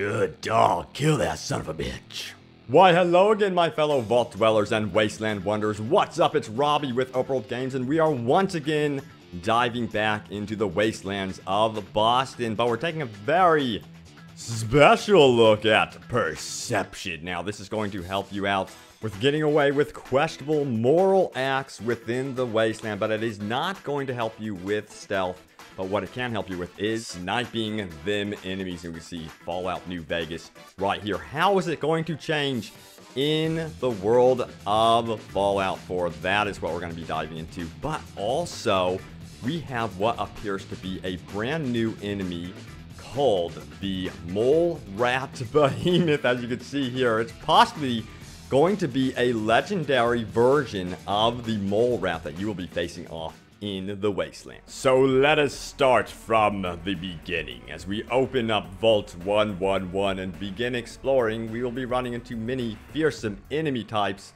Good dog, kill that son of a bitch. Why, hello again, my fellow Vault Dwellers and Wasteland Wonders. What's up? It's Robbie with Overworld Games, and we are once again diving back into the wastelands of Boston, but we're taking a very special look at perception. Now, this is going to help you out with getting away with questionable moral acts within the wasteland, but it is not going to help you with stealth. But what it can help you with is sniping them enemies. And we see Fallout New Vegas right here. How is it going to change in the world of Fallout 4? That is what we're going to be diving into. But also, we have what appears to be a brand new enemy called the Mole Rat Behemoth. As you can see here, it's possibly going to be a legendary version of the Mole Rat that you will be facing off in the wasteland. So let us start from the beginning. As we open up Vault 111 and begin exploring, we will be running into many fearsome enemy types,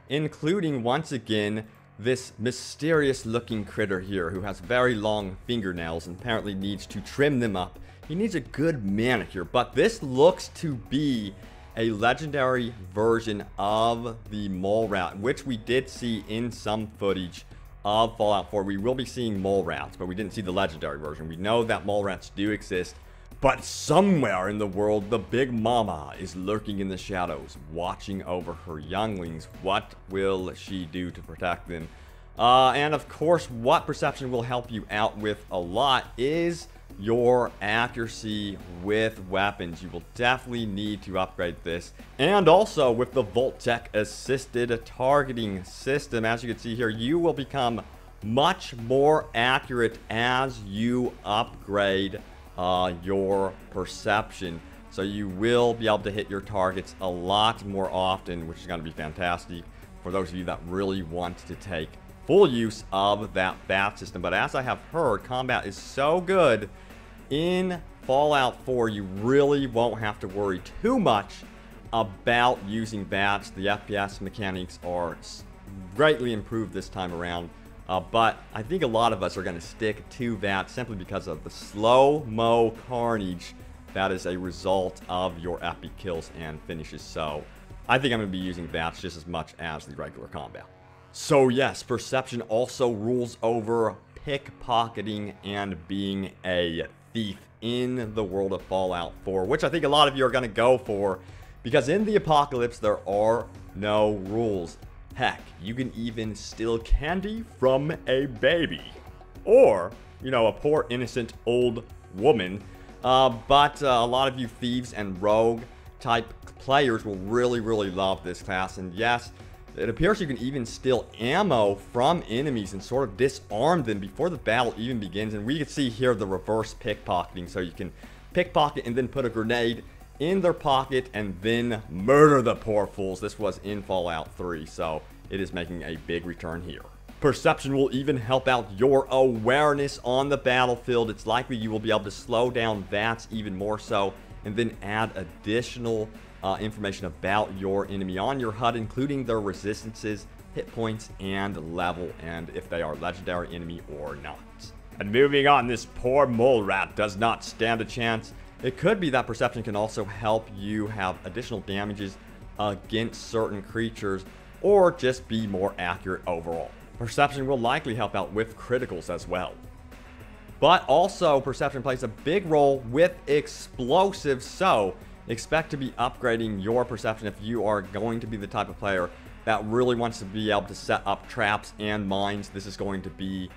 including once again this mysterious looking critter here who has very long fingernails and apparently needs to trim them up. He needs a good manicure, but this looks to be a legendary version of the Mole Rat, which we did see in some footage of Fallout 4. We will be seeing mole rats, but we didn't see the legendary version. We know that mole rats do exist, but somewhere in the world, the Big Mama is lurking in the shadows, watching over her younglings. What will she do to protect them? And of course, what perception will help you out with a lot is your accuracy with weapons. You will definitely need to upgrade this. And also with the Vault-Tec assisted targeting system, as you can see here, you will become much more accurate as you upgrade your perception. So you will be able to hit your targets a lot more often, which is going to be fantastic for those of you that really want to take full use of that BAT system. But as I have heard, combat is so good in Fallout 4, you really won't have to worry too much about using BATs. The FPS mechanics are greatly improved this time around. But I think a lot of us are going to stick to BATs simply because of the slow-mo carnage that is a result of your epic kills and finishes. So I think I'm going to be using BATs just as much as the regular combat. So yes, perception also rules over pickpocketing and being a thief in the world of Fallout 4, which I think a lot of you are going to go for, because in the apocalypse there are no rules. Heck, you can even steal candy from a baby, or, you know, a poor innocent old woman. But a lot of you thieves and rogue type players will really love this class. And yes, it appears you can even steal ammo from enemies and sort of disarm them before the battle even begins. And we can see here the reverse pickpocketing. So you can pickpocket and then put a grenade in their pocket and then murder the poor fools. This was in Fallout 3, so it is making a big return here. Perception will even help out your awareness on the battlefield. It's likely you will be able to slow down VATs even more so, and then add additional information about your enemy on your HUD, including their resistances, hit points, and level, and if they are legendary enemy or not. And moving on, this poor mole rat does not stand a chance. It could be that perception can also help you have additional damages against certain creatures, or just be more accurate overall. Perception will likely help out with criticals as well. But also, perception plays a big role with explosives, so expect to be upgrading your perception if you are going to be the type of player that really wants to be able to set up traps and mines. This is going to be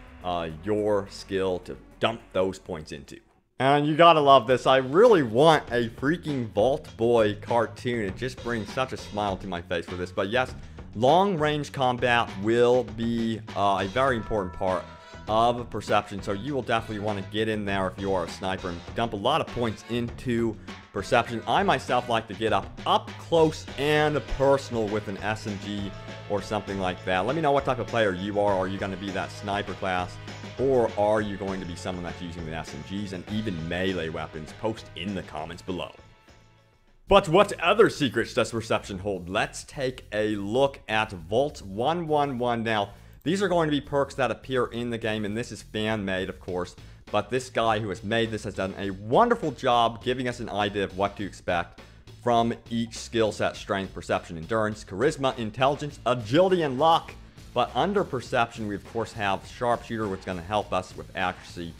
your skill to dump those points into. And you gotta love this. I really want a freaking Vault Boy cartoon. It just brings such a smile to my face for this. But yes, long-range combat will be a very important part of perception, so you will definitely want to get in there if you are a sniper and dump a lot of points into perception. I myself like to get up close and personal with an SMG or something like that. Let me know what type of player you are. Are you going to be that sniper class, or are you going to be someone that's using the SMGs and even melee weapons? Post in the comments below. But what other secrets does perception hold? Let's take a look at Vault 111 now. These are going to be perks that appear in the game, and this is fan-made, of course. but this guy who has made this has done a wonderful job giving us an idea of what to expect from each skill set: strength, perception, endurance, charisma, intelligence, agility, and luck. But under perception, we of course have sharpshooter, which is going to help us with accuracy.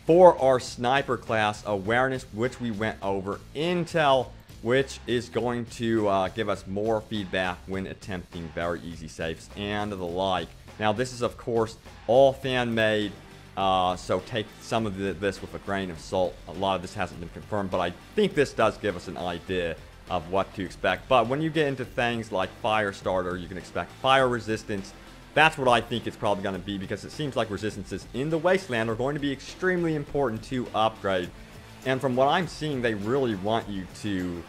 For our sniper class, awareness, which we went over, intel, which is going to give us more feedback when attempting very easy safes, and the like. Now, this is, of course, all fan-made, so take some of this with a grain of salt. A lot of this hasn't been confirmed, but I think this does give us an idea of what to expect. But when you get into things like fire starter, you can expect fire resistance. That's what I think it's probably going to be, because it seems like resistances in the Wasteland are going to be extremely important to upgrade. And from what I'm seeing, they really want you to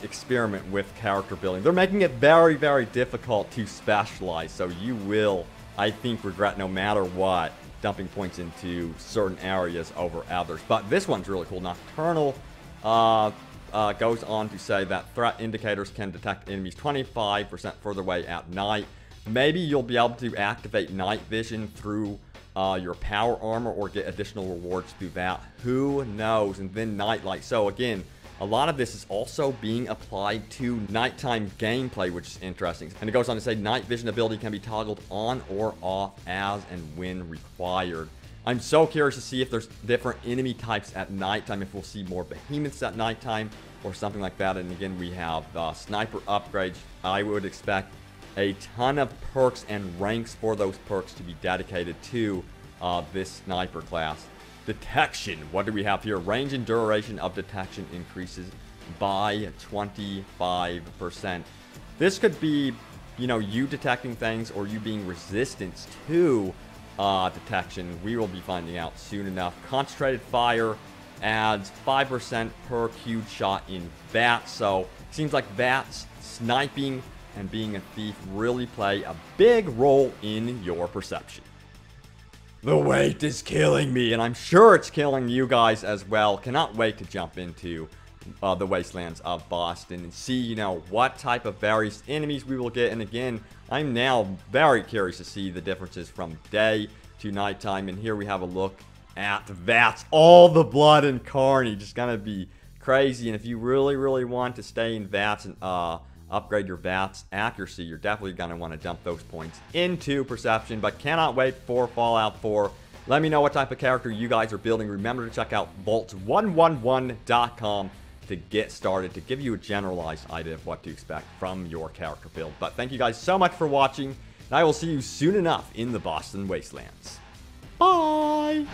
experiment with character building. They're making it very, very difficult to specialize, so you will, I think, regret no matter what dumping points into certain areas over others. But this one's really cool. Nocturnal goes on to say that threat indicators can detect enemies 25% further away at night. Maybe you'll be able to activate night vision through your power armor or get additional rewards through that. Who knows? And then nightlight. So again, a lot of this is also being applied to nighttime gameplay, which is interesting. And it goes on to say night vision ability can be toggled on or off as and when required. I'm so curious to see if there's different enemy types at nighttime, if we'll see more behemoths at nighttime or something like that. And again, we have sniper upgrades. I would expect a ton of perks and ranks for those perks to be dedicated to this sniper class. Detection, what do we have here? Range and duration of detection increases by 25%. This could be, you know, you detecting things or you being resistant to detection. We will be finding out soon enough. Concentrated fire adds 5% per queued shot in VATS. So it seems like VATS, sniping, and being a thief really play a big role in your perception. The wait is killing me, and I'm sure it's killing you guys as well. Cannot wait to jump into the Wastelands of Boston and see, you know, what type of various enemies we will get. And again, I'm now very curious to see the differences from day to nighttime. And here we have a look at VATS. All the blood and carnage is going to be crazy. And if you really, really want to stay in VATS and upgrade your VATS accuracy, you're definitely going to want to dump those points into perception. But cannot wait for Fallout 4. Let me know what type of character you guys are building. Remember to check out vault111.com to get started, to give you a generalized idea of what to expect from your character build. But thank you guys so much for watching, and I will see you soon enough in the Boston Wastelands. Bye!